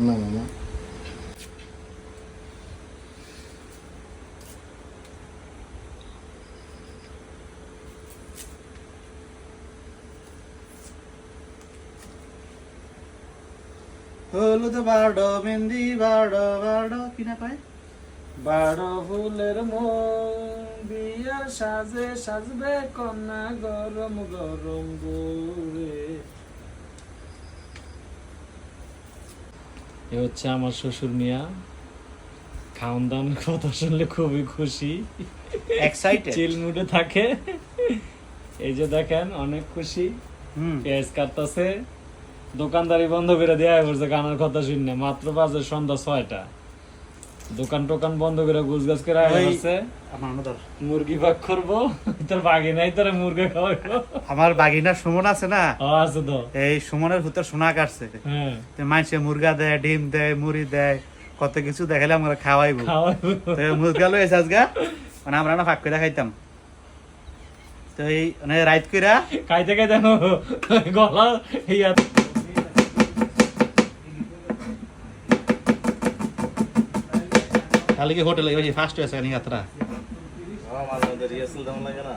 না না না হলুদ বাড়ো মেহেন্দি বাড়ো বাড়ো কিনা পায় বাড়ো ফুলের মন বিয়ার সাজে সাজবে কন্যা গরম গরম বউরে। এ হচ্ছে আমার শ্বশুর মিয়া, খাওন দাওয়ান কথা শুনলে খুবই খুশি, এক্সাইটেড চিল মুডে থাকে। এই যে দেখেন অনেক খুশি, পেঁয়াজ কাটতেছে, দোকানদারি বন্ধ করে দেয়া পড়ছে গানার কথা শুনে। মাত্র বাজে সন্ধ্যা 6টা, দোকান টোকান বন্ধ করে গুছগাছ করে আসছে। মুরগি ভাগ করবো, তোর বাগি নাই তোর মুরগি খাওয়াইবো। আমার বাগিনা সুমন আছে না, আছে তো, এই সুমনের ভিতর সোনা কাটছে, হ্যাঁ মানুষে মুরগা দেয়, ডিম দেয়, মুড়ি দেয়, কত কিছু দেখালে আমরা খাওয়াইবো। মুরগা লই এসে আজগা মানে আমরা না ফাঁক করে খাইতাম। তো এই মানে রাইত কইরা খাইতে খাইতে গলা ইয়া তাহলে কি হোটেলে ওই ফার্স্ট হয়েছে নি যাত্রা মাঝে মাঝে রিহার্সাল তেমন লাগে না।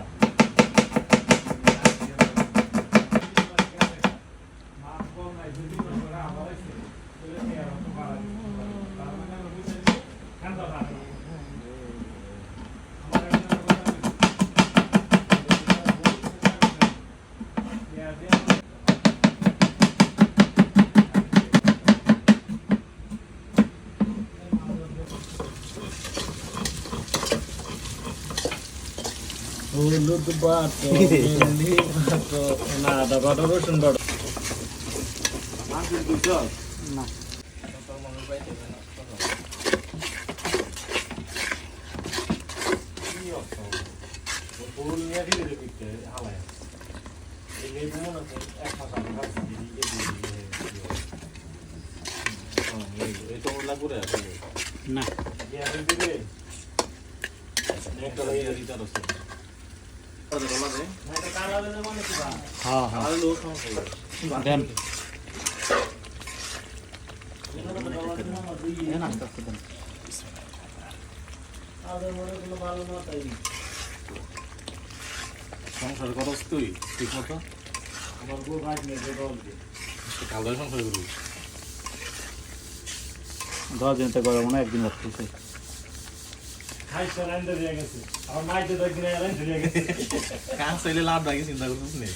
হলুদ বাটো মেহেন্দি বাটো, না আদা বাটো রসুন বাটো। মাংসের দুইজন না ফুল নিয়ে দিলে পিঠে হালায় এই লেবু মনে আছে 1 মাস আগে খাচ্ছি এই তো লাগু রে আসলে না ইয়া দিলে একটা লাগে দিতে আছে তাহলে বলা যায় না এটা কালা দেনে মানে কি বা হ্যাঁ হ্যাঁ আর লোক সমস্যা দেন সংসার করস তুই ঠিক মতো আমার বউ ভাই নেই বল দি কালো সংসার করবি 10 দিন তো গরম না, একদিন রাখতেছে। খাই সরাইন্দে দিয়ে গেছে, আমার মাইতে দেখি না এলাইন্দে দিয়ে গেছে। কাজ চাইলে লাভ লাগে চিন্তা করছিস নে